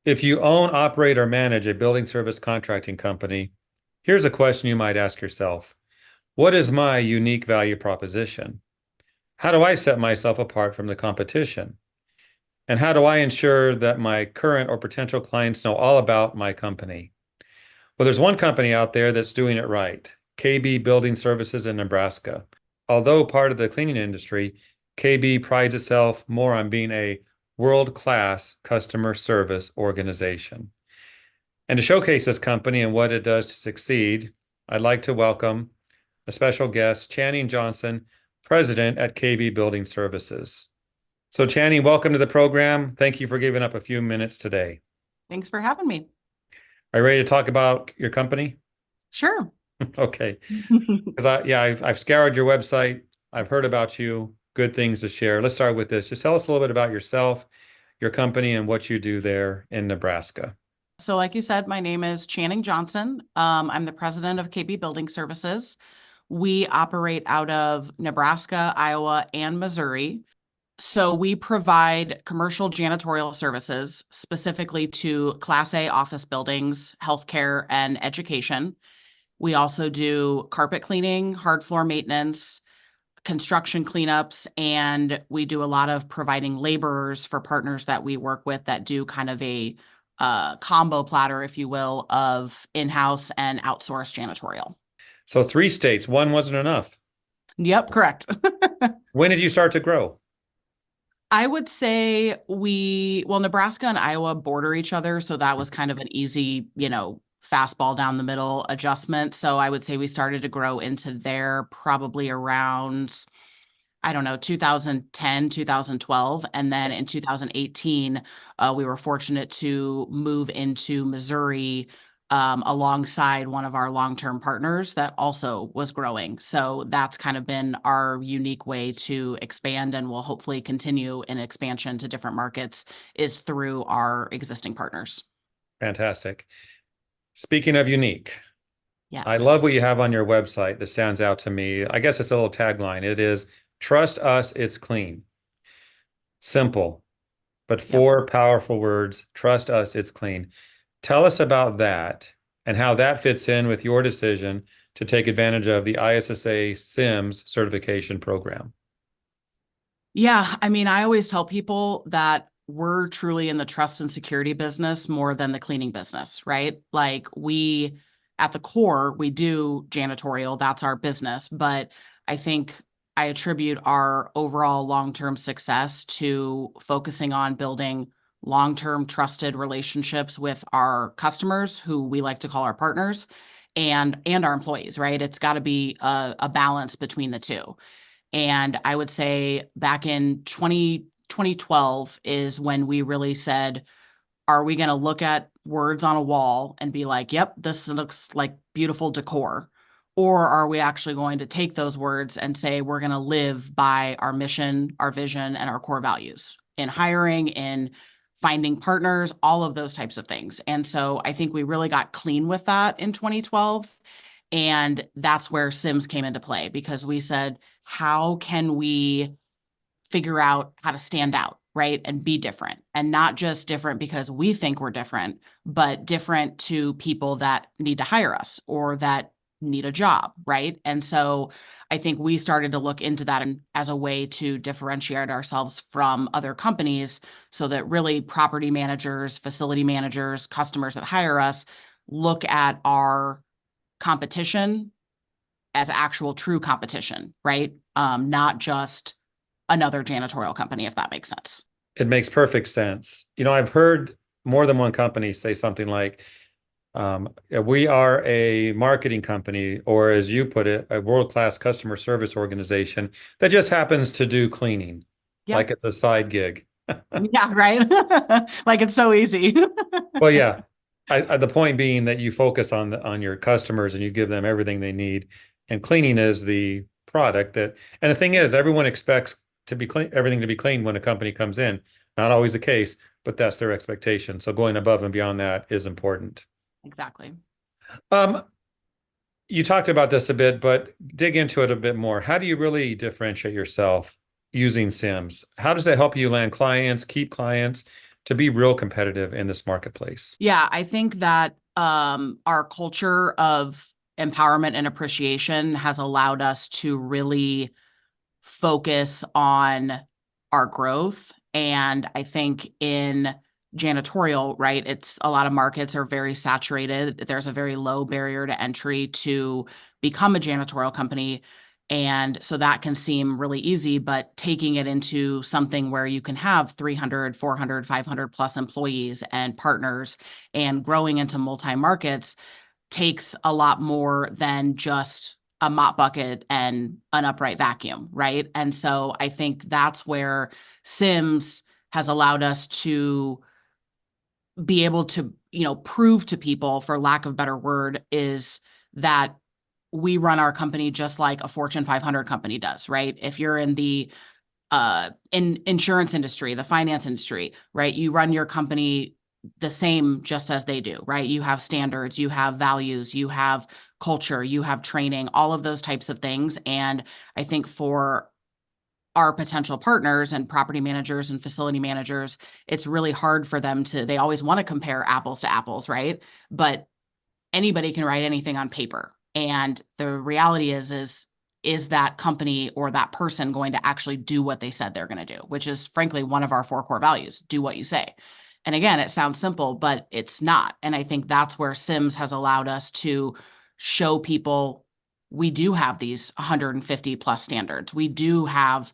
If you own, operate, or manage a building service contracting company, here's a question you might ask yourself. What is my unique value proposition? How do I set myself apart from the competition? And how do I ensure that my current or potential clients know all about my company? Well, there's one company out there that's doing it right, KB Building Services in Nebraska. Although part of the cleaning industry, KB prides itself more on being a world-class customer service organization. And to showcase this company and what it does to succeed, I'd like to welcome a special guest, Channing Johnson, President at KB Building Services. So, Channing, welcome to the program. Thank you for giving up a few minutes today. Thanks for having me. Are you ready to talk about your company? Sure. Okay. Because I've scoured your website. I've heard about you. Good things to share. Let's start with this. Just tell us a little bit about yourself, your company, and what you do there in Nebraska. So, like you said, my name is Channing Johnson. I'm the president of KB Building Services. We operate out of Nebraska, Iowa, and Missouri. So, we provide commercial janitorial services specifically to Class A office buildings, healthcare, and education. We also do carpet cleaning, hard floor maintenance, construction cleanups, and we do a lot of providing laborers for partners that we work with that do kind of a combo platter, if you will, of in-house and outsourced janitorial. So, three states, one wasn't enough. Yep, correct. When did you start to grow? I would say Nebraska and Iowa border each other, so that was kind of an easy, fastball down the middle adjustment. So I would say we started to grow into there probably around, I don't know, 2010, 2012. And then in 2018, we were fortunate to move into Missouri alongside one of our long-term partners that also was growing. So that's kind of been our unique way to expand, and will hopefully continue in expansion to different markets is through our existing partners. Fantastic. Speaking of unique, I Yes. love what you have on your website that stands out to me. I guess it's a little tagline. It is trust us, it's clean. Simple, but Yep. four powerful words. Trust us, it's clean. Tell us about that and how that fits in with your decision to take advantage of the ISSA CIMS certification program. Yeah, I mean, I always tell people that we're truly in the trust and security business more than the cleaning business, right? Like at the core, we do janitorial, that's our business. But I think I attribute our overall long-term success to focusing on building long-term trusted relationships with our customers, who we like to call our partners, and our employees, right? It's got to be a balance between the two. And I would say back in 2012 is when we really said, are we going to look at words on a wall and be like, yep, this looks like beautiful decor? Or are we actually going to take those words and say, we're going to live by our mission, our vision, and our core values in hiring, in finding partners, all of those types of things. And so I think we really got clean with that in 2012. And that's where CIMS came into play, because we said, how can we figure out how to stand out, right? And be different, and not just different because we think we're different, but different to people that need to hire us or that need a job, right? And so I think we started to look into that as a way to differentiate ourselves from other companies, so that really property managers, facility managers, customers that hire us look at our competition as actual true competition, right? Not just another janitorial company, if that makes sense. It makes perfect sense. I've heard more than one company say something like, we are a marketing company, or as you put it, a world-class customer service organization that just happens to do cleaning, like Yep. it's a side gig. Yeah, right. Like it's so easy. Well, yeah. The point being that you focus on your customers and you give them everything they need, and cleaning is the product that. And the thing is, everyone expects to be clean, everything to be clean when a company comes in. Not always the case, but that's their expectation. So going above and beyond that is important. Exactly. Um, you talked about this a bit, but dig into it a bit more. How do you really differentiate yourself using CIMS? How does that help you land clients, keep clients, to be real competitive in this marketplace? Yeah, I think that our culture of empowerment and appreciation has allowed us to really focus on our growth. And I think in janitorial, right, it's a lot of markets are very saturated. There's a very low barrier to entry to become a janitorial company. And so that can seem really easy, but taking it into something where you can have 300, 400, 500 plus employees and partners and growing into multi markets takes a lot more than just a mop bucket and an upright vacuum, right? And so I think that's where CIMS has allowed us to be able to, prove to people, for lack of a better word, is that we run our company just like a Fortune 500 company does, right? If you're in the in insurance industry, the finance industry, right? You run your company the same just as they do, right? You have standards, you have values, you have culture, you have training, all of those types of things. And I think for our potential partners and property managers and facility managers, it's really hard for them they always want to compare apples to apples, right? But anybody can write anything on paper. And the reality is that company or that person going to actually do what they said they're going to do, which is frankly one of our four core values: do what you say. And again, it sounds simple, but it's not. And I think that's where CIMS has allowed us to show people we do have these 150 plus standards. We do have,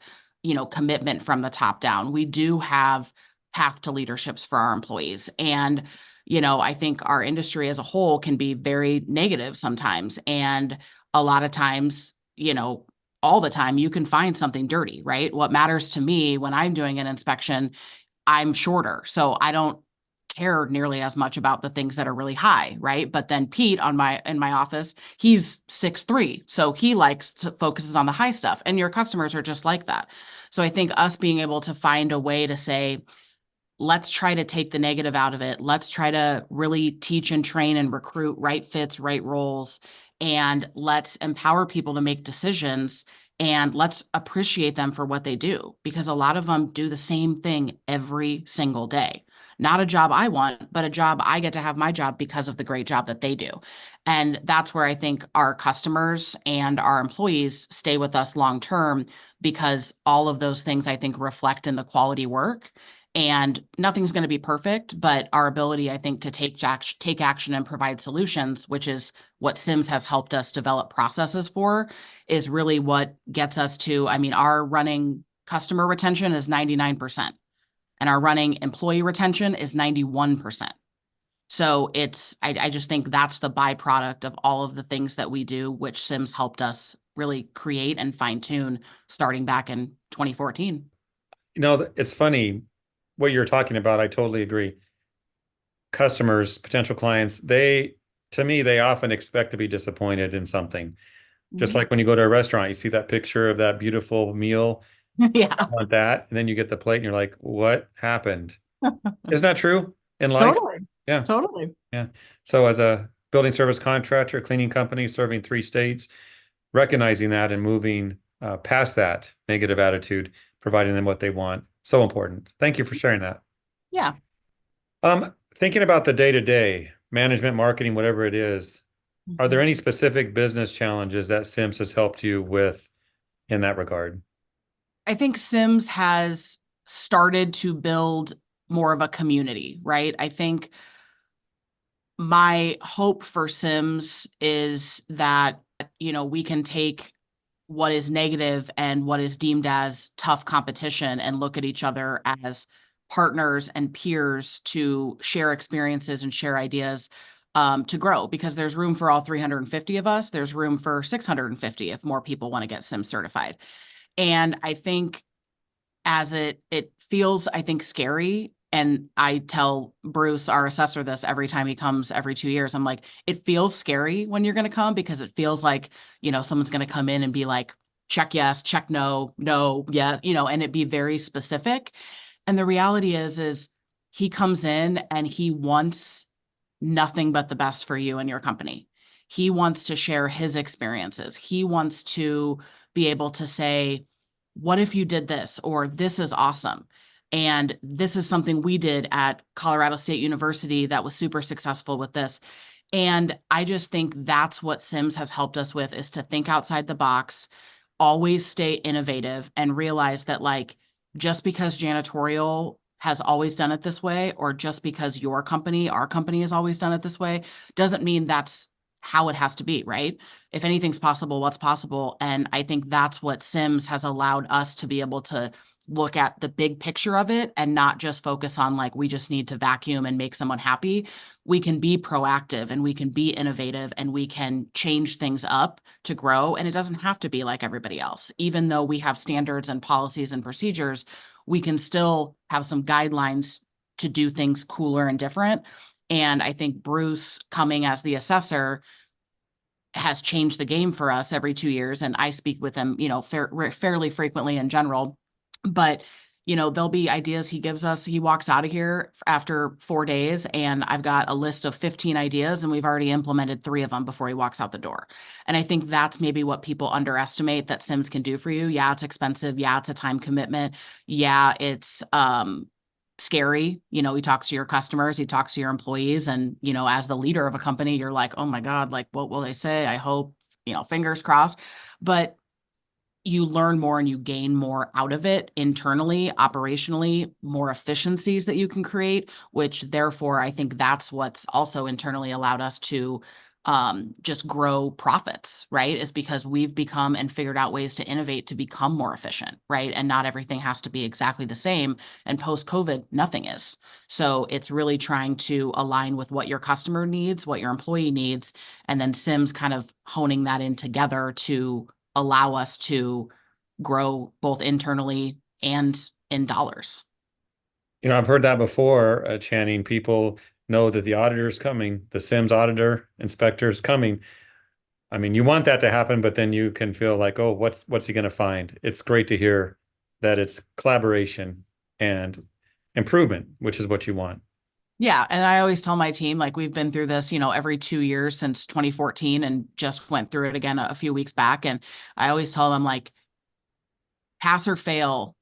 commitment from the top down. We do have path to leaderships for our employees. And I think our industry as a whole can be very negative sometimes. And a lot of times, all the time, you can find something dirty, right? What matters to me when I'm doing an inspection, I'm shorter. So I don't care nearly as much about the things that are really high, right? But then Pete in my office, he's 6'3", so he likes to focuses on the high stuff. And your customers are just like that. So I think us being able to find a way to say, let's try to take the negative out of it. Let's try to really teach and train and recruit right fits, right roles, and let's empower people to make decisions, and let's appreciate them for what they do, because a lot of them do the same thing every single day. Not a job I want, but a job I get to have my job because of the great job that they do. And that's where I think our customers and our employees stay with us long term, because all of those things I think reflect in the quality work. And nothing's going to be perfect, but our ability, I think, to take action and provide solutions, which is what CIMS has helped us develop processes for, is really what gets us to, I mean, our running customer retention is 99%, and our running employee retention is 91%. So I just think that's the byproduct of all of the things that we do, which CIMS helped us really create and fine tune starting back in 2014. It's funny what you're talking about. I totally agree. Customers, potential clients, to me, they often expect to be disappointed in something. Just Mhm. like when you go to a restaurant, you see that picture of that beautiful meal, Yeah, want that, and then you get the plate and you're like, what happened? Isn't that true in life? totally. Yeah, Totally. yeah. So as a building service contractor, cleaning company serving 3 states, recognizing that and moving past that negative attitude, providing them what they want, so important. Thank you for sharing that. Yeah. Thinking about the day-to-day management, marketing, whatever it is, are there Mhm. any specific business challenges that CIMS has helped you with in that regard? I think CIMS has started to build more of a community, right? I think my hope for CIMS is that, we can take what is negative and what is deemed as tough competition and look at each other as partners and peers to share experiences and share ideas, to grow, because there's room for all 350 of us. There's room for 650 if more people want to get CIMS certified. And I think as it feels, I think, scary. And I tell Bruce, our assessor, this every time he comes every 2 years. I'm like, it feels scary when you're going to come, because it feels like, someone's going to come in and be like, check yes, check no, no, yeah, and it be very specific. And the reality is he comes in and he wants nothing but the best for you and your company. He wants to share his experiences. He wants to be able to say, what if you did this? Or this is awesome. And this is something we did at Colorado State University that was super successful with this. And I just think that's what CIMS has helped us with, is to think outside the box, always stay innovative, and realize that, like, just because janitorial has always done it this way, or just because your company, our company, has always done it this way, doesn't mean that's how it has to be, right? If anything's possible, what's possible? And I think that's what CIMS has allowed us to be able to look at the big picture of it and not just focus on, like, we just need to vacuum and make someone happy. We can be proactive and we can be innovative and we can change things up to grow. And it doesn't have to be like everybody else. Even though we have standards and policies and procedures, we can still have some guidelines to do things cooler and different. And I think Bruce coming as the assessor has changed the game for us every 2 years. And I speak with him, fairly frequently in general. But, there'll be ideas he gives us. He walks out of here after 4 days, and I've got a list of 15 ideas, and we've already implemented 3 of them before he walks out the door. And I think that's maybe what people underestimate that CIMS can do for you. Yeah, it's expensive. Yeah, it's a time commitment. Yeah, it's scary. He talks to your customers, he talks to your employees, and as the leader of a company, you're like, oh my God, like, what will they say? I hope, fingers crossed. But you learn more and you gain more out of it internally, operationally, more efficiencies that you can create, which therefore I think that's what's also internally allowed us to just grow profits, right? Is because we've become and figured out ways to innovate to become more efficient, right? And not everything has to be exactly the same. And post-COVID, nothing is. So it's really trying to align with what your customer needs, what your employee needs, and then CIMS kind of honing that in together to allow us to grow both internally and in dollars. I've heard that before, Channing. People know that the auditor is coming, the CIMS auditor inspector is coming. I mean, you want that to happen, but then you can feel like, oh, what's he going to find? It's great to hear that it's collaboration and improvement, which is what you want. Yeah. And I always tell my team, like, we've been through this, every 2 years since 2014, and just went through it again a few weeks back. And I always tell them, like, pass or fail.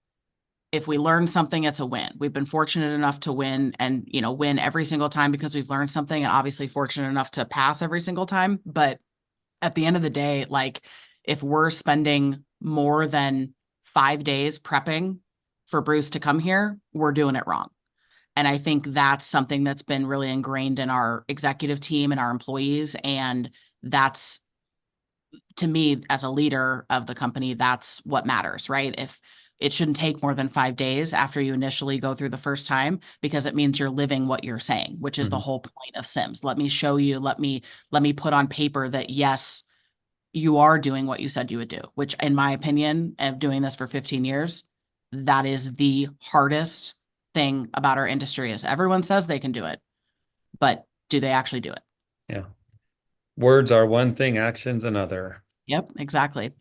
If we learn something, it's a win. We've been fortunate enough to win, and, win every single time because we've learned something, and obviously fortunate enough to pass every single time. But at the end of the day, like, if we're spending more than 5 days prepping for Bruce to come here, we're doing it wrong. And I think that's something that's been really ingrained in our executive team and our employees. And that's, to me, as a leader of the company, that's what matters, right? If it shouldn't take more than 5 days after you initially go through the first time, because it means you're living what you're saying, which is the whole point of CIMS. Let me show you, let me put on paper that, yes, you are doing what you said you would do, which, in my opinion, of doing this for 15 years, that is the hardest thing about our industry. Is everyone says they can do it, but do they actually do it? Yeah. Words are one thing, actions another. Yep, exactly.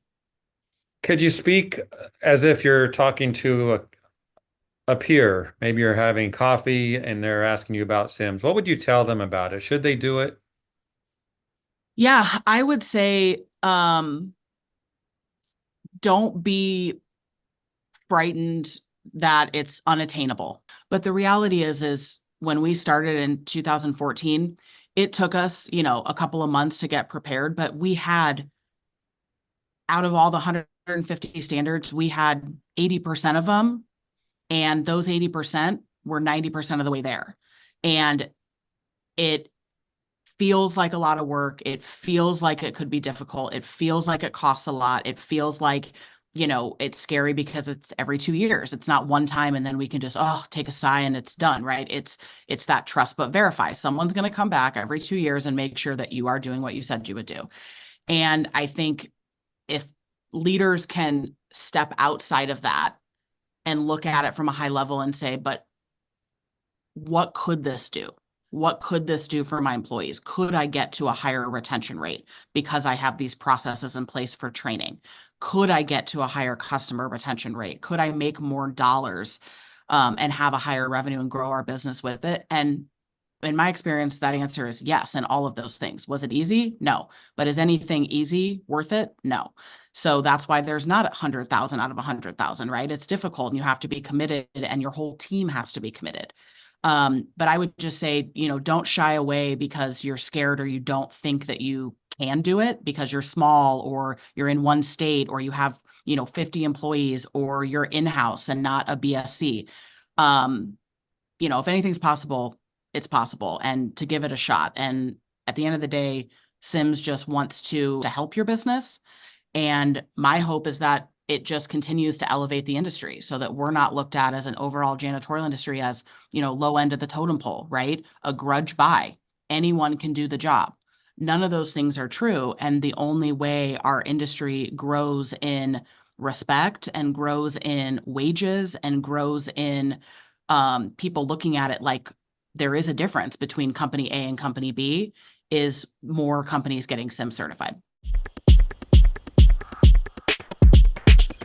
Could you speak as if you're talking to a peer? Maybe you're having coffee and they're asking you about CIMS. What would you tell them about it? Should they do it? Yeah, I would say don't be frightened that it's unattainable. But the reality is when we started in 2014, it took us, a couple of months to get prepared, but we had, out of all the 150 standards, we had 80% of them, and those 80% were 90% of the way there. And it feels like a lot of work. It feels like it could be difficult. It feels like it costs a lot. It feels like, it's scary because it's every 2 years. It's not one time and then we can just, take a sigh and it's done, right? It's that trust but verify. Someone's going to come back every 2 years and make sure that you are doing what you said you would do. And I think if leaders can step outside of that and look at it from a high level and say, but what could this do? What could this do for my employees? Could I get to a higher retention rate because I have these processes in place for training? Could I get to a higher customer retention rate? Could I make more dollars and have a higher revenue and grow our business with it? And in my experience, that answer is yes, and all of those things. Was it easy? No. But is anything easy worth it? No. So that's why there's not 100,000 out of 100,000, right? It's difficult and you have to be committed and your whole team has to be committed. But I would just say, don't shy away because you're scared or you don't think that you can do it because you're small or you're in one state or you have, 50 employees or you're in-house and not a BSC. If anything's possible, it's possible, and to give it a shot. And at the end of the day, CIMS just wants to help your business. And my hope is that it just continues to elevate the industry so that we're not looked at as an overall janitorial industry as, low end of the totem pole, right? A grudge buy. Anyone can do the job. None of those things are true. And the only way our industry grows in respect and grows in wages and grows in people looking at it like there is a difference between company A and company B is more companies getting CIMS certified.